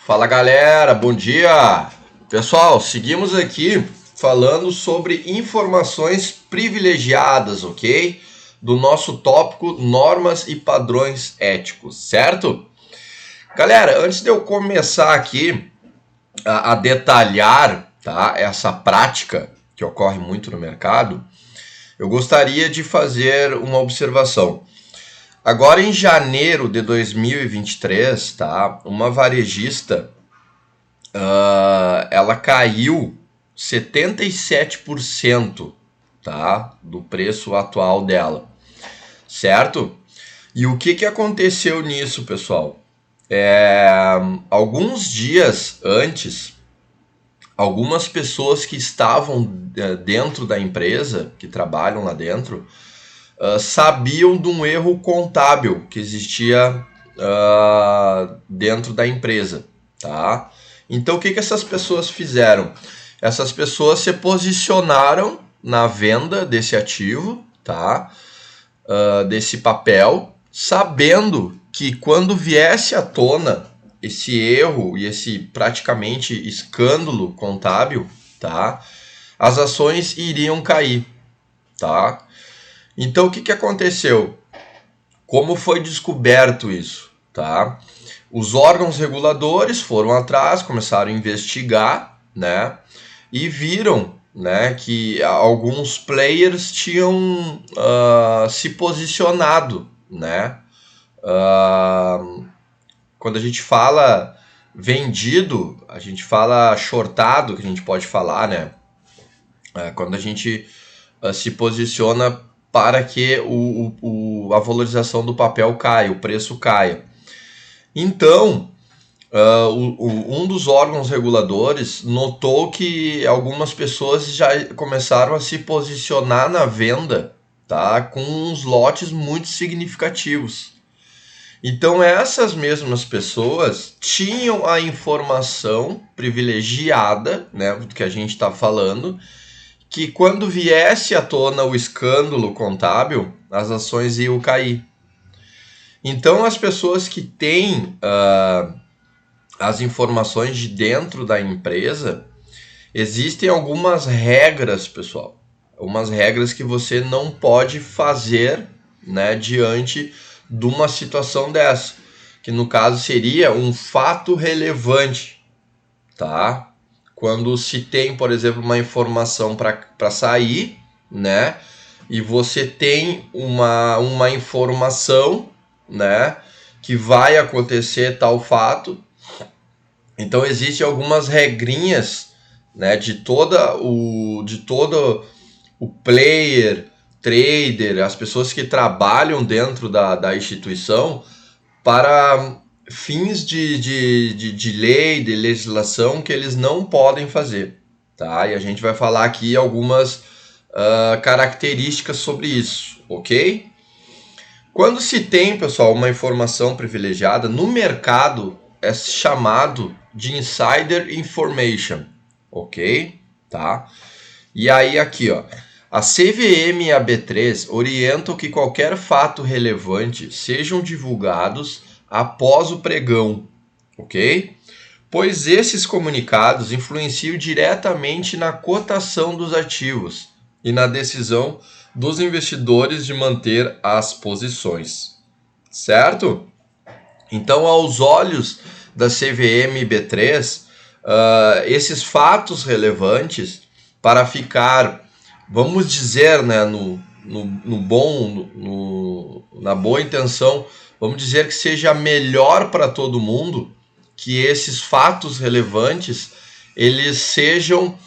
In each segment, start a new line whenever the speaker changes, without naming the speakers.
Fala galera, bom dia! Pessoal, seguimos aqui falando sobre informações privilegiadas, ok? Do nosso tópico normas e padrões éticos, certo? Galera, antes de eu começar aqui a detalhar, tá, essa prática que ocorre muito no mercado, eu gostaria de fazer uma observação. Agora em janeiro de 2023, tá, uma varejista, ela caiu 77%, tá, do preço atual dela, certo? E o que aconteceu nisso, pessoal? Alguns dias antes, algumas pessoas que estavam dentro da empresa, que trabalham lá dentro, sabiam de um erro contábil que existia dentro da empresa, tá? Então o que essas pessoas fizeram? Essas pessoas se posicionaram na venda desse ativo, tá? Desse papel, sabendo que quando viesse à tona esse erro e esse praticamente escândalo contábil, tá? As ações iriam cair, tá? Então o que aconteceu? Como foi descoberto isso, tá? Os órgãos reguladores foram atrás, começaram a investigar, né? E viram, né, que alguns players tinham se posicionado, né? Quando a gente fala vendido, a gente fala shortado, que a gente pode falar, né? Quando a gente se posiciona para que a valorização do papel caia, o preço caia. Então, um dos órgãos reguladores notou que algumas pessoas já começaram a se posicionar na venda, tá, com uns lotes muito significativos. Então, essas mesmas pessoas tinham a informação privilegiada, né, do que a gente está falando, que quando viesse à tona o escândalo contábil, as ações iam cair. Então, as pessoas que têm as informações de dentro da empresa, existem algumas regras, pessoal. Algumas regras que você não pode fazer, né, diante de uma situação dessa. Que no caso seria um fato relevante, tá? Quando se tem, por exemplo, uma informação para sair, né? E você tem uma informação, né, que vai acontecer tal fato. Então existem algumas regrinhas, né, de todo o player, trader, as pessoas que trabalham dentro da instituição para fins de lei, de legislação que eles não podem fazer, tá? E a gente vai falar aqui algumas características sobre isso, ok? Quando se tem, pessoal, uma informação privilegiada, no mercado é chamado de insider information, ok? Tá? E aí aqui, ó, a CVM e a B3 orientam que qualquer fato relevante sejam divulgados após o pregão, ok? Pois esses comunicados influenciam diretamente na cotação dos ativos e na decisão dos investidores de manter as posições, certo? Então, aos olhos da CVM e B3, esses fatos relevantes para ficar, vamos dizer, né, na boa intenção, vamos dizer que seja melhor para todo mundo que esses fatos relevantes eles sejam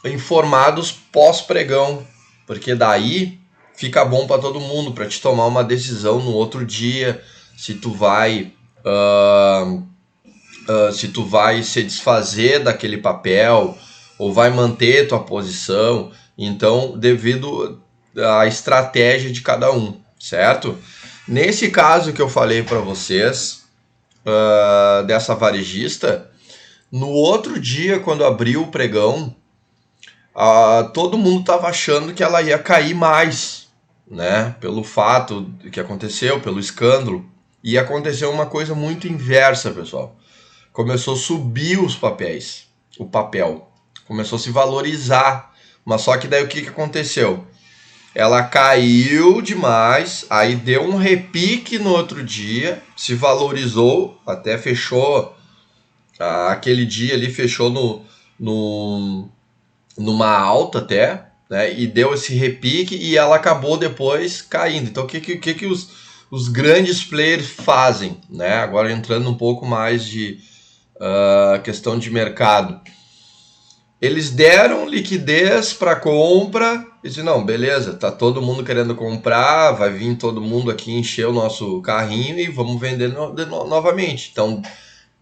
informados pós-pregão, porque daí fica bom para todo mundo, para te tomar uma decisão no outro dia, se tu vai se desfazer daquele papel ou vai manter tua posição. Então, devido à estratégia de cada um, certo? Nesse caso que eu falei para vocês, dessa varejista, no outro dia, quando abriu o pregão, todo mundo estava achando que ela ia cair mais, né? Pelo fato que aconteceu, pelo escândalo. E aconteceu uma coisa muito inversa, pessoal. começou a subir os papéis, o papel, começou a se valorizar, mas só que daí o que aconteceu? Ela caiu demais, aí deu um repique no outro dia, se valorizou, até fechou, aquele dia ali fechou numa alta até, né? E deu esse repique e ela acabou depois caindo. Então o que os grandes players fazem, né? Agora entrando um pouco mais de questão de mercado. Eles deram liquidez para compra e disse, não, beleza, tá todo mundo querendo comprar, vai vir todo mundo aqui encher o nosso carrinho e vamos vender novamente. Então,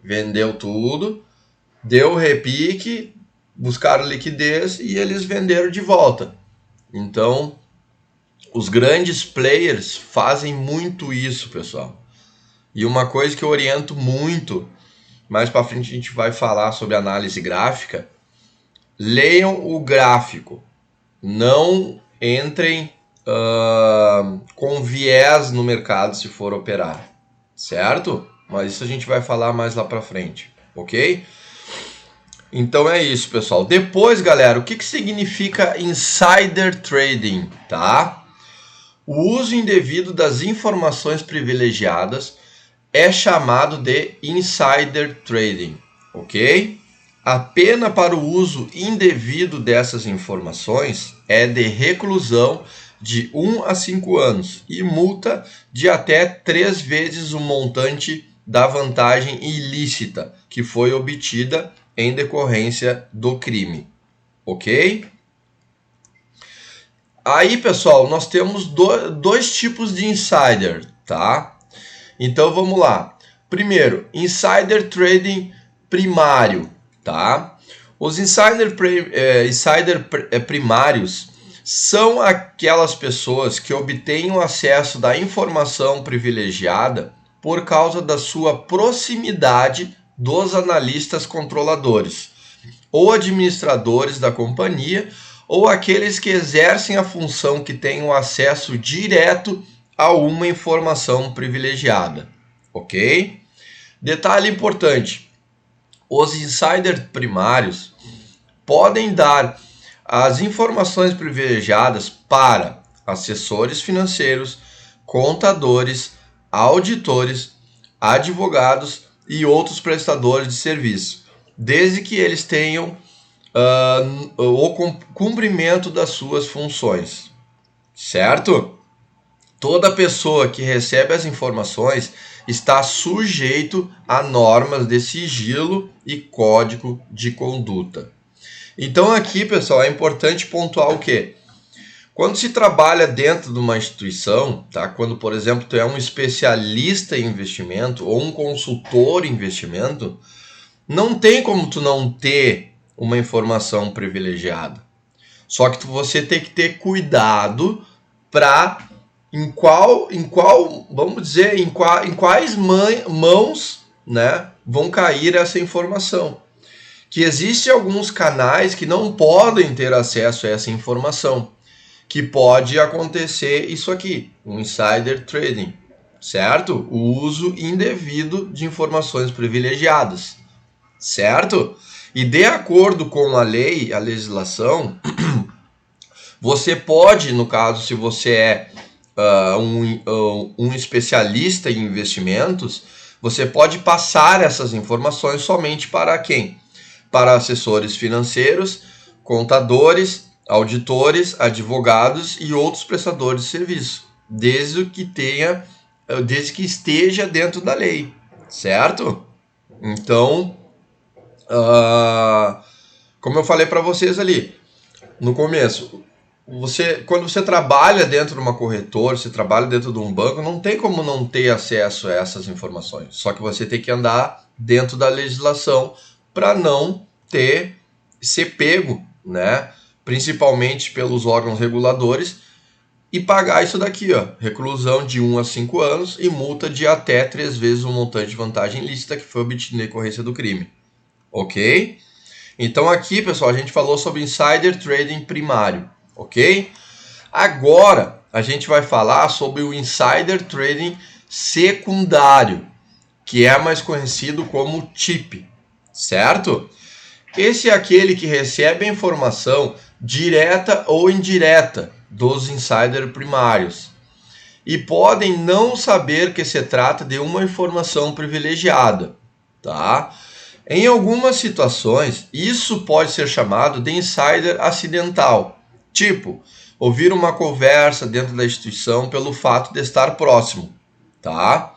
vendeu tudo, deu repique, buscaram liquidez e eles venderam de volta. Então, os grandes players fazem muito isso, pessoal. E uma coisa que eu oriento muito, mais para frente a gente vai falar sobre análise gráfica, leiam o gráfico, não entrem com viés no mercado se for operar, certo? Mas isso a gente vai falar mais lá para frente, ok? Então é isso, pessoal. Depois, galera, o que significa insider trading, tá? O uso indevido das informações privilegiadas é chamado de insider trading, ok? A pena para o uso indevido dessas informações é de reclusão de 1 a 5 anos e multa de até 3 vezes o montante da vantagem ilícita que foi obtida em decorrência do crime, ok? Aí, pessoal, nós temos dois tipos de insider, tá? Então, vamos lá. Primeiro, insider trading primário, tá? Os insider primários são aquelas pessoas que obtêm o acesso da informação privilegiada por causa da sua proximidade dos analistas controladores, ou administradores da companhia, ou aqueles que exercem a função que têm o acesso direto a uma informação privilegiada, ok? Detalhe importante, os insiders primários podem dar as informações privilegiadas para assessores financeiros, contadores, auditores, advogados e outros prestadores de serviço, desde que eles tenham o cumprimento das suas funções, certo? Toda pessoa que recebe as informações está sujeito a normas de sigilo e código de conduta. Então aqui, pessoal, é importante pontuar o quê? Quando se trabalha dentro de uma instituição, tá? Quando, por exemplo, tu é um especialista em investimento ou um consultor em investimento, não tem como tu não ter uma informação privilegiada. Só que você tem que ter cuidado para em qual, vamos dizer, em quais mãos, né, vão cair essa informação. Que existem alguns canais que não podem ter acesso a essa informação, que pode acontecer isso aqui, um insider trading, certo? O uso indevido de informações privilegiadas, certo? E de acordo com a lei, a legislação, você pode, no caso, se você é um especialista em investimentos, você pode passar essas informações somente para quem? Para assessores financeiros, contadores, auditores, advogados e outros prestadores de serviço, desde que esteja dentro da lei, certo? Então, como eu falei para vocês ali no começo, quando você trabalha dentro de uma corretora, você trabalha dentro de um banco, não tem como não ter acesso a essas informações. Só que você tem que andar dentro da legislação para não ser pego, né? Principalmente pelos órgãos reguladores, e pagar isso daqui, ó, reclusão de 1 a 5 anos e multa de até 3 vezes o montante de vantagem ilícita que foi obtido na decorrência do crime. Ok? Então aqui, pessoal, a gente falou sobre insider trading primário, ok? Agora a gente vai falar sobre o insider trading secundário, que é mais conhecido como TIP, certo? Esse é aquele que recebe a informação direta ou indireta dos insiders primários e podem não saber que se trata de uma informação privilegiada, tá? Em algumas situações, isso pode ser chamado de insider acidental, tipo, ouvir uma conversa dentro da instituição pelo fato de estar próximo, tá?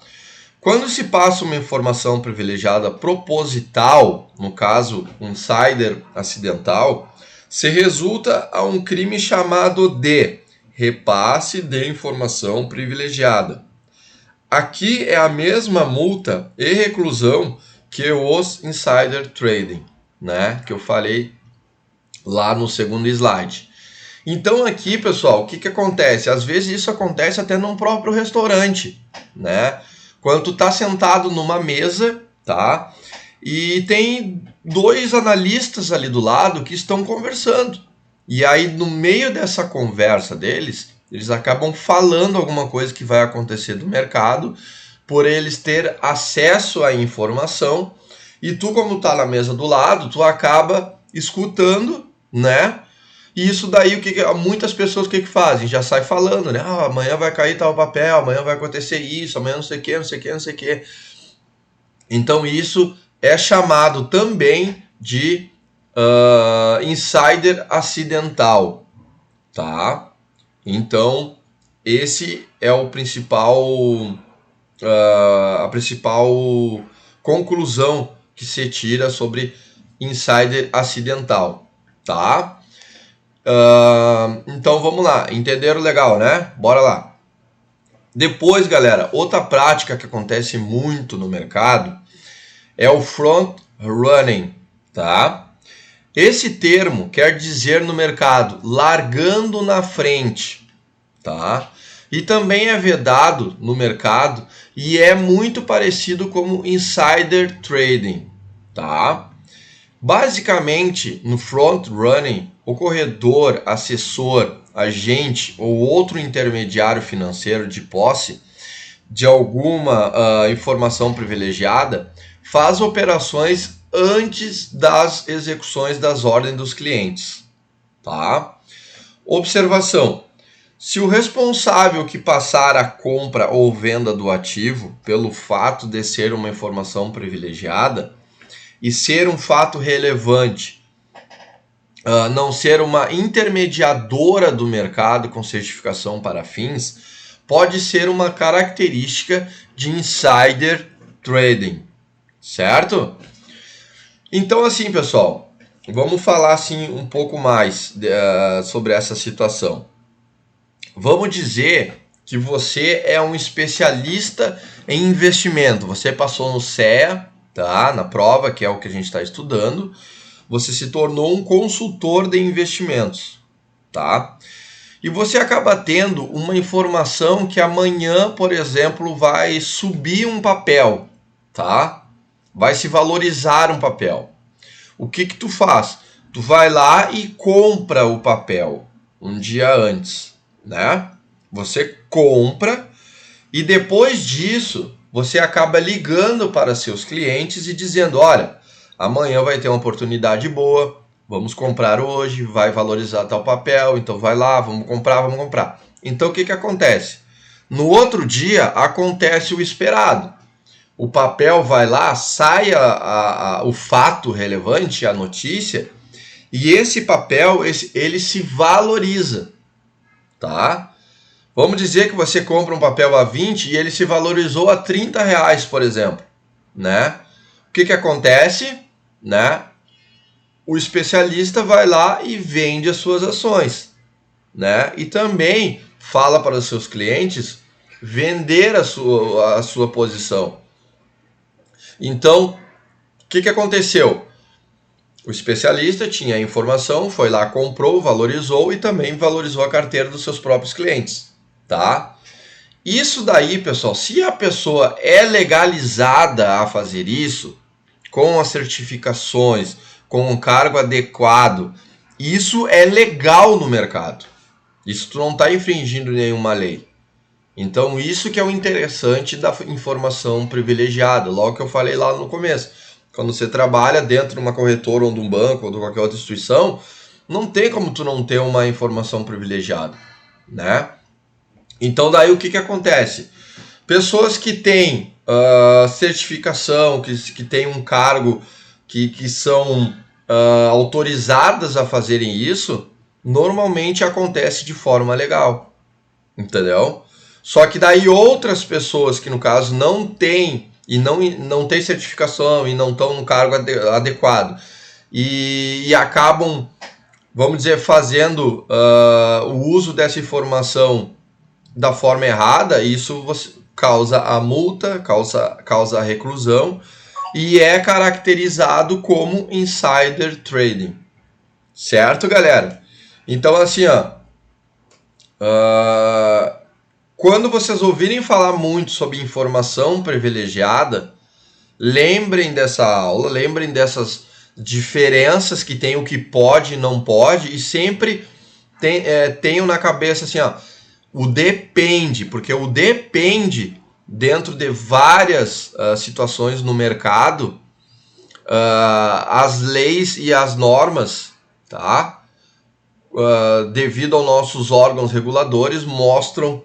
Quando se passa uma informação privilegiada proposital, no caso, insider acidental, se resulta a um crime chamado de repasse de informação privilegiada. Aqui é a mesma multa e reclusão que os insider trading, né? Que eu falei lá no segundo slide. Então aqui, pessoal, o que acontece? Às vezes isso acontece até num próprio restaurante, né? Quando tu tá sentado numa mesa, tá? E tem dois analistas ali do lado que estão conversando. E aí, no meio dessa conversa deles, eles acabam falando alguma coisa que vai acontecer do mercado, por eles ter acesso à informação. E tu, como tá na mesa do lado, tu acaba escutando, né? E isso daí, muitas pessoas o que fazem? Já sai falando, né? Ah, amanhã vai cair tal papel, amanhã vai acontecer isso, amanhã não sei o que, não sei o que, não sei o que. Então isso é chamado também de insider acidental, tá? Então esse é o principal, a principal conclusão que se tira sobre insider acidental, tá? Então vamos lá, entenderam legal, né? Bora lá. Depois, galera, outra prática que acontece muito no mercado é o front running, tá? Esse termo quer dizer no mercado largando na frente, tá? E também é vedado no mercado e é muito parecido como insider trading, tá? Basicamente, no front running, o corretor, assessor, agente ou outro intermediário financeiro de posse de alguma informação privilegiada faz operações antes das execuções das ordens dos clientes, tá? Observação: se o responsável que passar a compra ou venda do ativo pelo fato de ser uma informação privilegiada e ser um fato relevante, não ser uma intermediadora do mercado com certificação para fins, pode ser uma característica de insider trading, certo? Então assim, pessoal, vamos falar assim um pouco mais sobre essa situação. Vamos dizer que você é um especialista em investimento, você passou no CEA, tá? Na prova, que é o que a gente está estudando, você se tornou um consultor de investimentos, tá? E você acaba tendo uma informação que amanhã, por exemplo, vai subir um papel, tá? Vai se valorizar um papel. O que tu faz? Tu vai lá e compra o papel um dia antes, né? Você compra e depois disso você acaba ligando para seus clientes e dizendo: olha, amanhã vai ter uma oportunidade boa, vamos comprar hoje, vai valorizar tal papel, então vai lá, vamos comprar, vamos comprar. Então o que acontece? No outro dia acontece o esperado. O papel vai lá, sai o fato relevante, a notícia, e esse papel ele se valoriza, tá? Vamos dizer que você compra um papel a 20 e ele se valorizou a 30 reais, por exemplo, né? O que acontece, né? O especialista vai lá e vende as suas ações, né? E também fala para os seus clientes vender a sua posição. Então, o que aconteceu? O especialista tinha a informação, foi lá, comprou, valorizou e também valorizou a carteira dos seus próprios clientes, tá? Isso daí, pessoal, se a pessoa é legalizada a fazer isso, com as certificações, com um cargo adequado, isso é legal no mercado. Isso tu não está infringindo nenhuma lei. Então isso que é o interessante da informação privilegiada, logo que eu falei lá no começo. Quando você trabalha dentro de uma corretora ou de um banco ou de qualquer outra instituição, não tem como tu não ter uma informação privilegiada, né? Então daí o que acontece? Pessoas que têm certificação, que têm um cargo, que são autorizadas a fazerem isso, normalmente acontece de forma legal, entendeu? Só que daí outras pessoas que no caso não têm e não têm certificação e não estão no cargo adequado e acabam, vamos dizer, fazendo o uso dessa informação da forma errada, isso causa a multa, causa a reclusão e é caracterizado como insider trading. Certo, galera? Então, assim, quando vocês ouvirem falar muito sobre informação privilegiada, lembrem dessa aula, lembrem dessas diferenças que tem o que pode e não pode, e sempre tenham na cabeça assim, o depende, porque o depende dentro de várias situações no mercado, as leis e as normas, tá? Devido aos nossos órgãos reguladores, mostram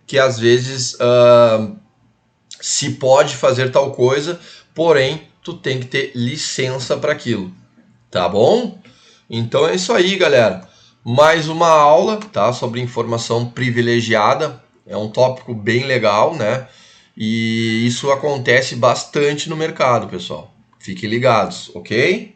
que às vezes se pode fazer tal coisa, porém tu tem que ter licença para aquilo, tá bom? Então é isso aí, galera. Mais uma aula, tá, sobre informação privilegiada. É um tópico bem legal, né? E isso acontece bastante no mercado, pessoal. Fiquem ligados, ok?